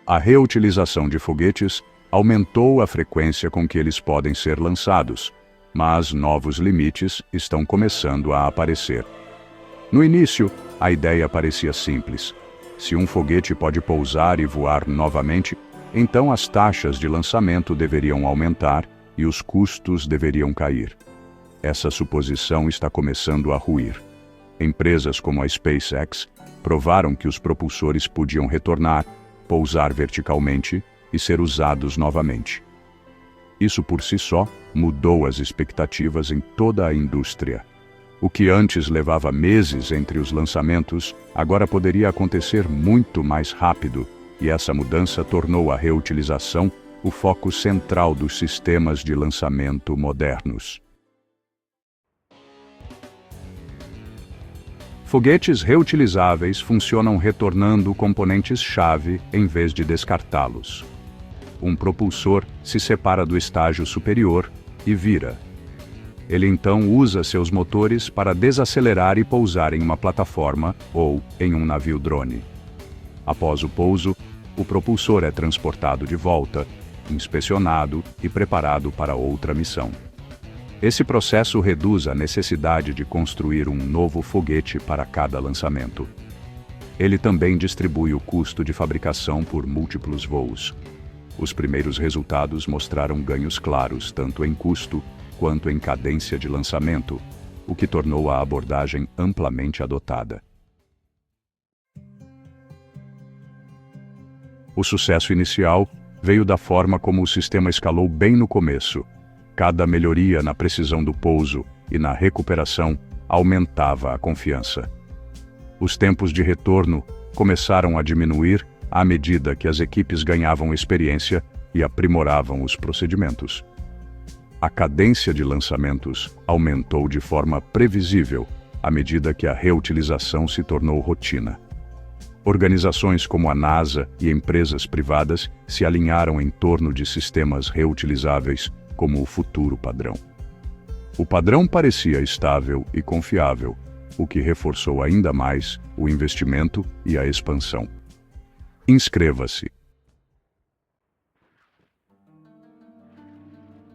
A reutilização de foguetes aumentou a frequência com que eles podem ser lançados, mas novos limites estão começando a aparecer. No início, a ideia parecia simples. Se um foguete pode pousar e voar novamente, então as taxas de lançamento deveriam aumentar e os custos deveriam cair. Essa suposição está começando a ruir. Empresas como a SpaceX provaram que os propulsores podiam retornar, pousar verticalmente e ser usados novamente. Isso por si só mudou as expectativas em toda a indústria. O que antes levava meses entre os lançamentos, agora poderia acontecer muito mais rápido, e essa mudança tornou a reutilização o foco central dos sistemas de lançamento modernos. Foguetes reutilizáveis funcionam retornando componentes-chave em vez de descartá-los. Um propulsor se separa do estágio superior e vira. Ele então usa seus motores para desacelerar e pousar em uma plataforma ou em um navio-drone. Após o pouso, o propulsor é transportado de volta, inspecionado e preparado para outra missão. Esse processo reduz a necessidade de construir um novo foguete para cada lançamento. Ele também distribui o custo de fabricação por múltiplos voos. Os primeiros resultados mostraram ganhos claros tanto em custo quanto em cadência de lançamento, o que tornou a abordagem amplamente adotada. O sucesso inicial veio da forma como o sistema escalou bem no começo. Cada melhoria na precisão do pouso e na recuperação aumentava a confiança. Os tempos de retorno começaram a diminuir à medida que as equipes ganhavam experiência e aprimoravam os procedimentos. A cadência de lançamentos aumentou de forma previsível à medida que a reutilização se tornou rotina. Organizações como a NASA e empresas privadas se alinharam em torno de sistemas reutilizáveis como o futuro padrão. O padrão parecia estável e confiável, o que reforçou ainda mais o investimento e a expansão. Inscreva-se.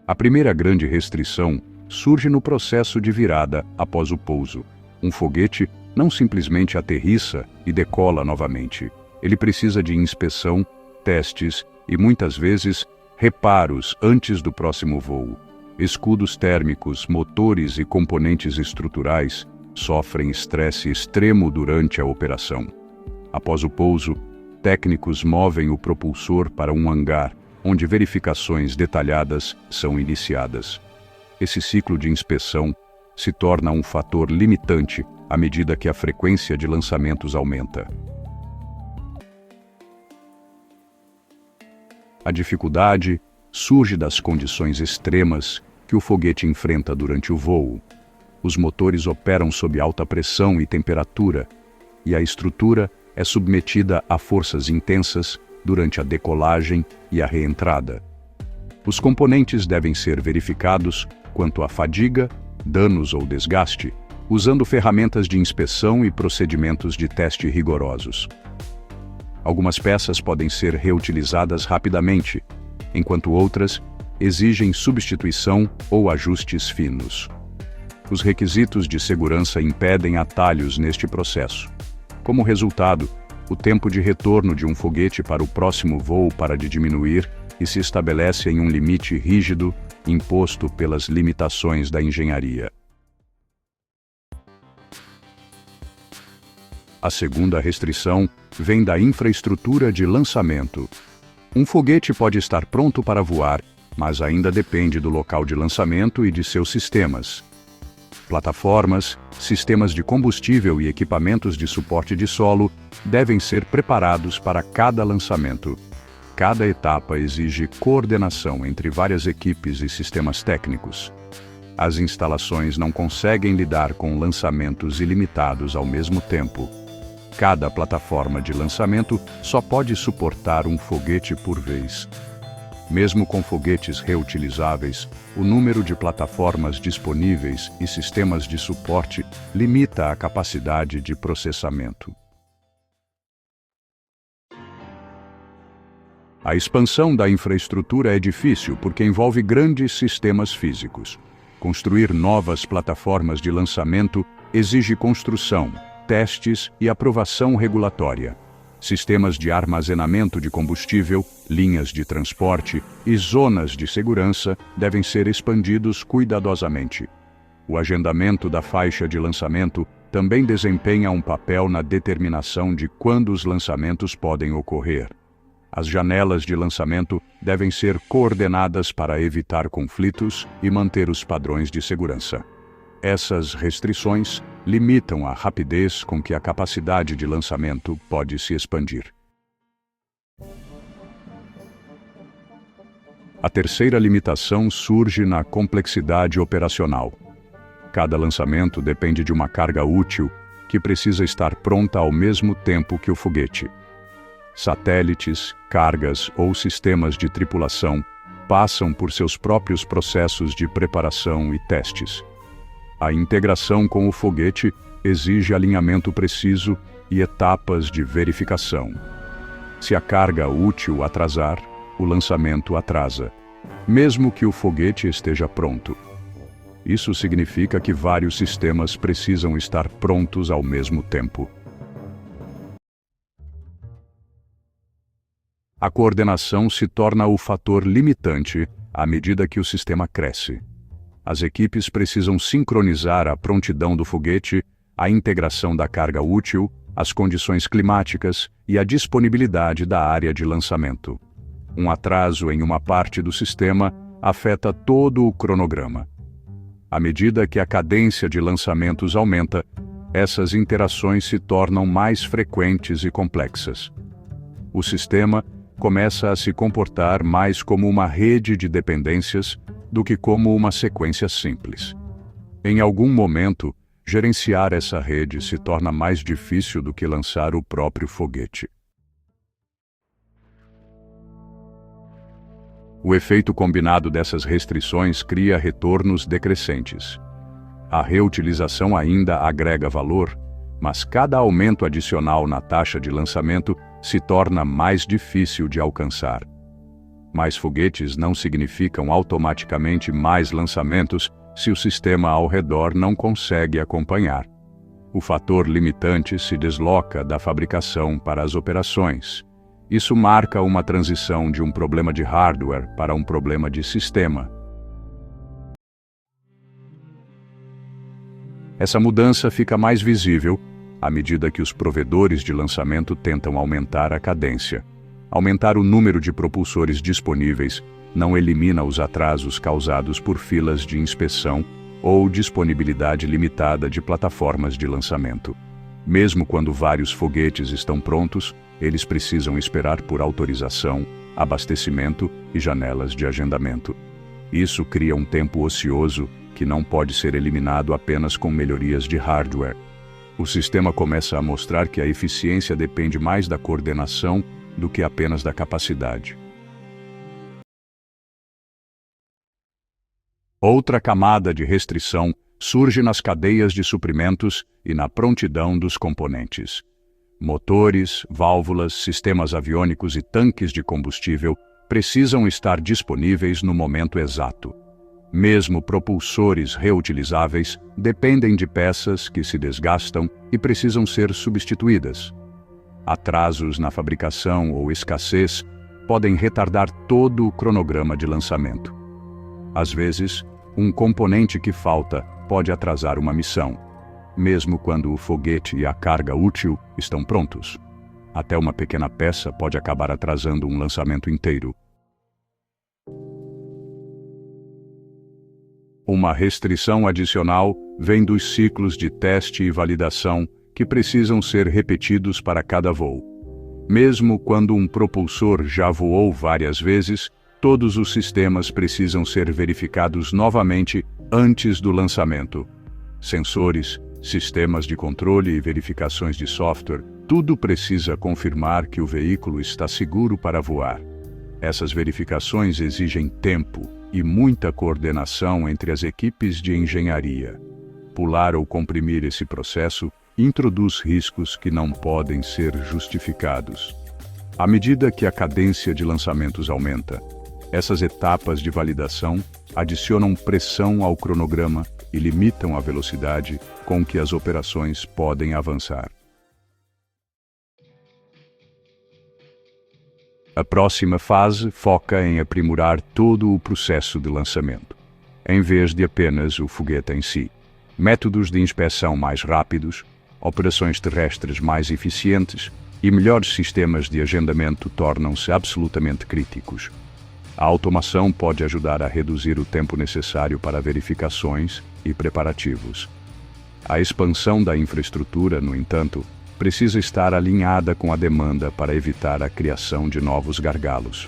A primeira grande restrição surge no processo de virada após o pouso. Um foguete não simplesmente aterrissa e decola novamente. Ele precisa de inspeção, testes e, muitas vezes, reparos antes do próximo voo. Escudos térmicos, motores e componentes estruturais sofrem estresse extremo durante a operação. Após o pouso, técnicos movem o propulsor para um hangar, onde verificações detalhadas são iniciadas. Esse ciclo de inspeção se torna um fator limitante à medida que a frequência de lançamentos aumenta. A dificuldade surge das condições extremas que o foguete enfrenta durante o voo. Os motores operam sob alta pressão e temperatura, e a estrutura é submetida a forças intensas durante a decolagem e a reentrada. Os componentes devem ser verificados quanto à fadiga, danos ou desgaste, usando ferramentas de inspeção e procedimentos de teste rigorosos. Algumas peças podem ser reutilizadas rapidamente, enquanto outras exigem substituição ou ajustes finos. Os requisitos de segurança impedem atalhos neste processo. Como resultado, o tempo de retorno de um foguete para o próximo voo para de diminuir e se estabelece em um limite rígido imposto pelas limitações da engenharia. A segunda restrição vem da infraestrutura de lançamento. Um foguete pode estar pronto para voar, mas ainda depende do local de lançamento e de seus sistemas. Plataformas, sistemas de combustível e equipamentos de suporte de solo devem ser preparados para cada lançamento. Cada etapa exige coordenação entre várias equipes e sistemas técnicos. As instalações não conseguem lidar com lançamentos ilimitados ao mesmo tempo. Cada plataforma de lançamento só pode suportar um foguete por vez. Mesmo com foguetes reutilizáveis, o número de plataformas disponíveis e sistemas de suporte limita a capacidade de processamento. A expansão da infraestrutura é difícil porque envolve grandes sistemas físicos. Construir novas plataformas de lançamento exige construção, testes e aprovação regulatória. Sistemas de armazenamento de combustível, linhas de transporte e zonas de segurança devem ser expandidos cuidadosamente. O agendamento da faixa de lançamento também desempenha um papel na determinação de quando os lançamentos podem ocorrer. As janelas de lançamento devem ser coordenadas para evitar conflitos e manter os padrões de segurança. Essas restrições limitam a rapidez com que a capacidade de lançamento pode se expandir. A terceira limitação surge na complexidade operacional. Cada lançamento depende de uma carga útil que precisa estar pronta ao mesmo tempo que o foguete. Satélites, cargas ou sistemas de tripulação passam por seus próprios processos de preparação e testes. A integração com o foguete exige alinhamento preciso e etapas de verificação. Se a carga útil atrasar, o lançamento atrasa, mesmo que o foguete esteja pronto. Isso significa que vários sistemas precisam estar prontos ao mesmo tempo. A coordenação se torna o fator limitante à medida que o sistema cresce. As equipes precisam sincronizar a prontidão do foguete, a integração da carga útil, as condições climáticas e a disponibilidade da área de lançamento. Um atraso em uma parte do sistema afeta todo o cronograma. À medida que a cadência de lançamentos aumenta, essas interações se tornam mais frequentes e complexas. O sistema começa a se comportar mais como uma rede de dependências do que como uma sequência simples. Em algum momento, gerenciar essa rede se torna mais difícil do que lançar o próprio foguete. O efeito combinado dessas restrições cria retornos decrescentes. A reutilização ainda agrega valor, mas cada aumento adicional na taxa de lançamento se torna mais difícil de alcançar. Mais foguetes não significam automaticamente mais lançamentos se o sistema ao redor não consegue acompanhar. O fator limitante se desloca da fabricação para as operações. Isso marca uma transição de um problema de hardware para um problema de sistema. Essa mudança fica mais visível à medida que os provedores de lançamento tentam aumentar a cadência. Aumentar o número de propulsores disponíveis não elimina os atrasos causados por filas de inspeção ou disponibilidade limitada de plataformas de lançamento. Mesmo quando vários foguetes estão prontos, eles precisam esperar por autorização, abastecimento e janelas de agendamento. Isso cria um tempo ocioso que não pode ser eliminado apenas com melhorias de hardware. O sistema começa a mostrar que a eficiência depende mais da coordenação do que apenas da capacidade. Outra camada de restrição surge nas cadeias de suprimentos e na prontidão dos componentes. Motores, válvulas, sistemas aviônicos e tanques de combustível precisam estar disponíveis no momento exato. Mesmo propulsores reutilizáveis dependem de peças que se desgastam e precisam ser substituídas. Atrasos na fabricação ou escassez podem retardar todo o cronograma de lançamento. Às vezes, um componente que falta pode atrasar uma missão, mesmo quando o foguete e a carga útil estão prontos. Até uma pequena peça pode acabar atrasando um lançamento inteiro. Uma restrição adicional vem dos ciclos de teste e validação que precisam ser repetidos para cada voo. Mesmo quando um propulsor já voou várias vezes, todos os sistemas precisam ser verificados novamente antes do lançamento. Sensores, sistemas de controle e verificações de software, tudo precisa confirmar que o veículo está seguro para voar. Essas verificações exigem tempo e muita coordenação entre as equipes de engenharia. Pular ou comprimir esse processo introduz riscos que não podem ser justificados. À medida que a cadência de lançamentos aumenta, essas etapas de validação adicionam pressão ao cronograma e limitam a velocidade com que as operações podem avançar. A próxima fase foca em aprimorar todo o processo de lançamento, em vez de apenas o foguete em si. Métodos de inspeção mais rápidos, operações terrestres mais eficientes e melhores sistemas de agendamento tornam-se absolutamente críticos. A automação pode ajudar a reduzir o tempo necessário para verificações e preparativos. A expansão da infraestrutura, no entanto, precisa estar alinhada com a demanda para evitar a criação de novos gargalos.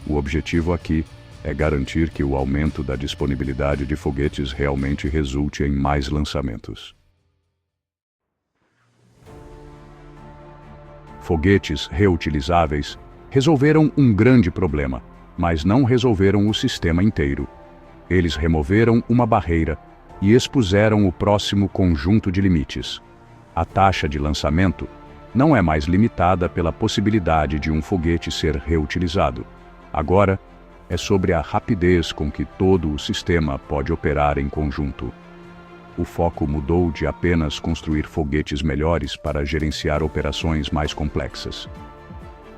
O objetivo aqui é garantir que o aumento da disponibilidade de foguetes realmente resulte em mais lançamentos. Foguetes reutilizáveis resolveram um grande problema, mas não resolveram o sistema inteiro. Eles removeram uma barreira e expuseram o próximo conjunto de limites. A taxa de lançamento não é mais limitada pela possibilidade de um foguete ser reutilizado. Agora, é sobre a rapidez com que todo o sistema pode operar em conjunto. O foco mudou de apenas construir foguetes melhores para gerenciar operações mais complexas.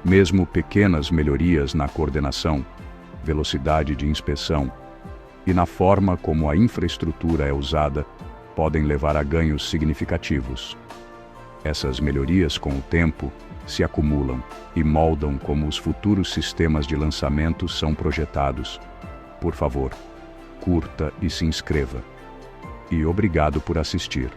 Mesmo pequenas melhorias na coordenação, velocidade de inspeção e na forma como a infraestrutura é usada podem levar a ganhos significativos. Essas melhorias, com o tempo, se acumulam e moldam como os futuros sistemas de lançamento são projetados. Por favor, curta e se inscreva. E obrigado por assistir.